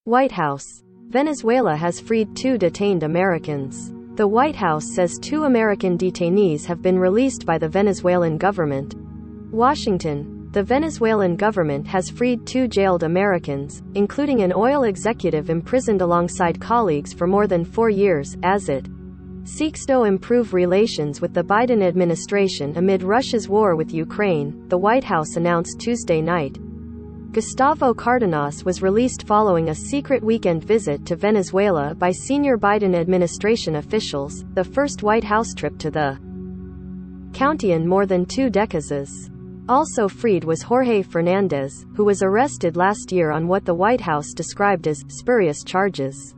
White House. Venezuela has freed 2 detained Americans. The White House says 2 American detainees have been released by the Venezuelan government. Washington. The Venezuelan government has freed 2 jailed Americans, including an oil executive imprisoned alongside colleagues for more than 4 years, as it seeks to improve relations with the Biden administration amid Russia's war with Ukraine, the White House announced Tuesday night. Gustavo Cardenas was released following a secret weekend visit to Venezuela by senior Biden administration officials, the first White House trip to the county in more than 2 decades. Also freed was Jorge Fernandez, who was arrested last year on what the White House described as spurious charges.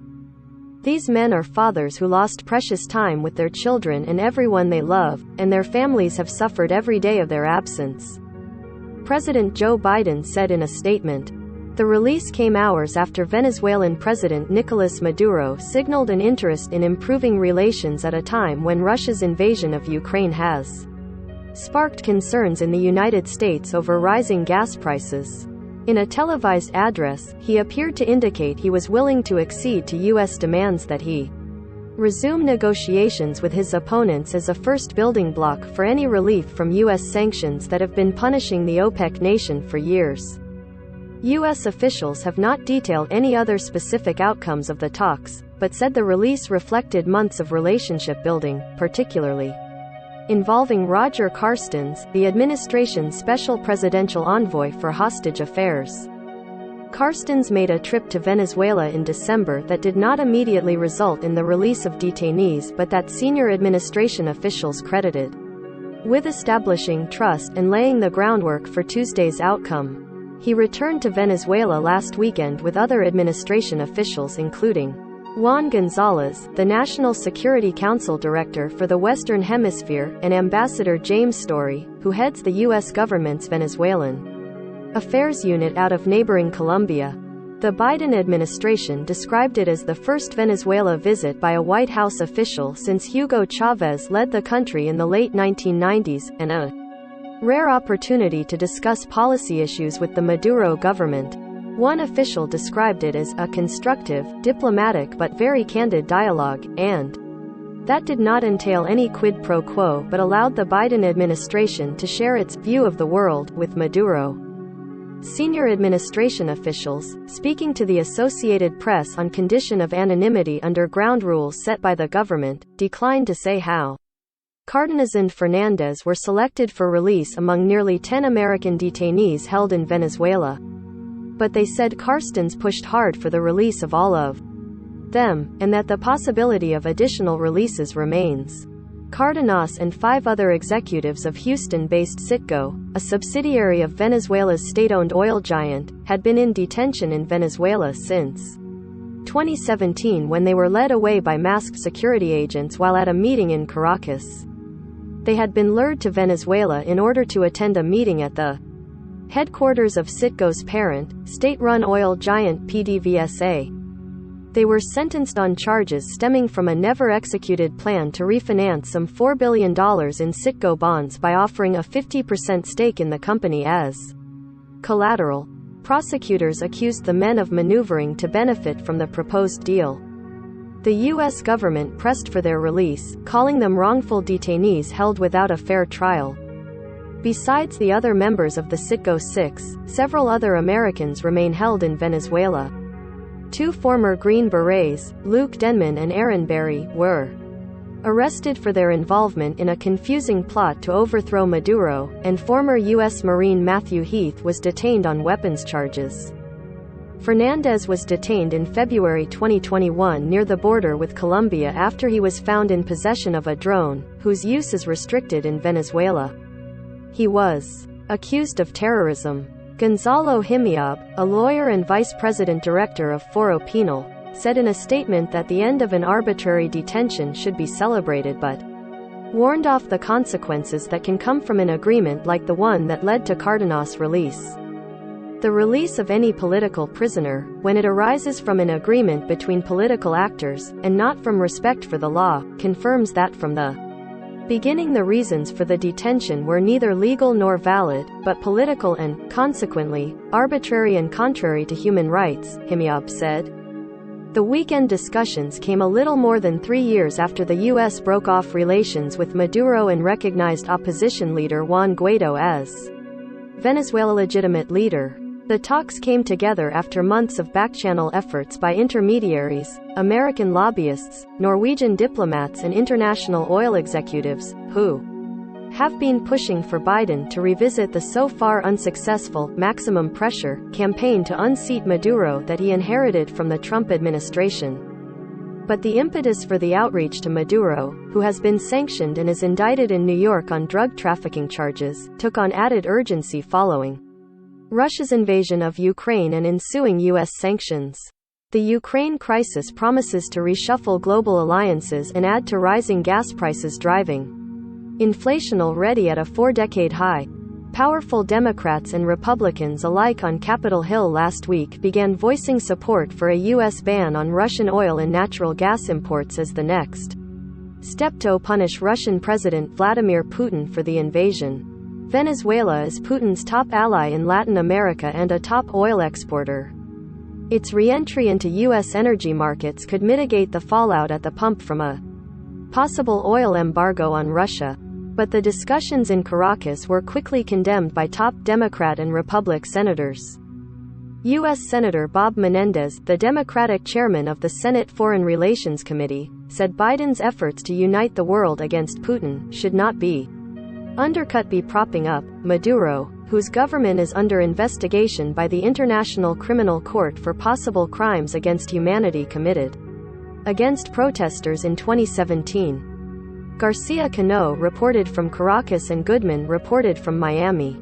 These men are fathers who lost precious time with their children and everyone they love, and their families have suffered every day of their absence. President Joe Biden said in a statement. The release came hours after Venezuelan President Nicolas Maduro signaled an interest in improving relations at a time when Russia's invasion of Ukraine has sparked concerns in the United States over rising gas prices. In a televised address, he appeared to indicate he was willing to accede to U.S. demands that he resume negotiations with his opponents as a first building block for any relief from U.S. sanctions that have been punishing the OPEC nation for years. U.S. officials have not detailed any other specific outcomes of the talks, but said the release reflected months of relationship building, particularly involving Roger Carstens, the administration's special presidential envoy for hostage affairs. Carstens made a trip to Venezuela in December that did not immediately result in the release of detainees but that senior administration officials credited with establishing trust and laying the groundwork for Tuesday's outcome. He returned to Venezuela last weekend with other administration officials including Juan Gonzalez, the National Security Council Director for the Western Hemisphere, and Ambassador James Story, who heads the U.S. government's Venezuelan Affairs Unit out of neighboring Colombia. The Biden administration described it as the first Venezuela visit by a White House official since Hugo Chavez led the country in the late 1990s, and a rare opportunity to discuss policy issues with the Maduro government. One official described it as a constructive, diplomatic but very candid dialogue, and that did not entail any quid pro quo but allowed the Biden administration to share its view of the world with Maduro. Senior administration officials, speaking to the Associated Press on condition of anonymity under ground rules set by the government, declined to say how Cardenas and Fernandez were selected for release among nearly 10 American detainees held in Venezuela. But they said Carstens pushed hard for the release of all of them, and that the possibility of additional releases remains. Cardenas and 5 other executives of Houston-based Citgo, a subsidiary of Venezuela's state-owned oil giant, had been in detention in Venezuela since 2017 when they were led away by masked security agents while at a meeting in Caracas. They had been lured to Venezuela in order to attend a meeting at the headquarters of Citgo's parent, state-run oil giant PDVSA. They were sentenced on charges stemming from a never-executed plan to refinance some $4 billion in Citgo bonds by offering a 50% stake in the company as collateral. Prosecutors accused the men of maneuvering to benefit from the proposed deal. The U.S. government pressed for their release, calling them wrongful detainees held without a fair trial. Besides the other members of the Citgo Six, several other Americans remain held in Venezuela. 2 former Green Berets, Luke Denman and Aaron Berry, were arrested for their involvement in a confusing plot to overthrow Maduro, and former U.S. Marine Matthew Heath was detained on weapons charges. Fernandez was detained in February 2021 near the border with Colombia after he was found in possession of a drone, whose use is restricted in Venezuela. He was accused of terrorism. Gonzalo Himiab, a lawyer and vice president director of Foro Penal, said in a statement that the end of an arbitrary detention should be celebrated but warned off the consequences that can come from an agreement like the one that led to Cardenas' release. The release of any political prisoner, when it arises from an agreement between political actors, and not from respect for the law, confirms that from the beginning the reasons for the detention were neither legal nor valid, but political and, consequently, arbitrary and contrary to human rights, Himiab said. The weekend discussions came a little more than 3 years after the U.S. broke off relations with Maduro and recognized opposition leader Juan Guaido as Venezuela's legitimate leader. The talks came together after months of back-channel efforts by intermediaries, American lobbyists, Norwegian diplomats and international oil executives, who have been pushing for Biden to revisit the so far unsuccessful maximum pressure campaign to unseat Maduro that he inherited from the Trump administration. But the impetus for the outreach to Maduro, who has been sanctioned and is indicted in New York on drug trafficking charges, took on added urgency following Russia's invasion of Ukraine and ensuing U.S. sanctions. The Ukraine crisis promises to reshuffle global alliances and add to rising gas prices, driving inflation already at a 4-decade high. Powerful Democrats and Republicans alike on Capitol Hill last week began voicing support for a U.S. ban on Russian oil and natural gas imports as the next step to punish Russian President Vladimir Putin for the invasion. Venezuela is Putin's top ally in Latin America and a top oil exporter. Its re-entry into U.S. energy markets could mitigate the fallout at the pump from a possible oil embargo on Russia. But the discussions in Caracas were quickly condemned by top Democrat and Republican senators. U.S. Senator Bob Menendez, the Democratic chairman of the Senate Foreign Relations Committee, said Biden's efforts to unite the world against Putin should not be undercut by propping up Maduro, whose government is under investigation by the International Criminal Court for possible crimes against humanity committed against protesters in 2017. Garcia Cano reported from Caracas and Goodman reported from Miami.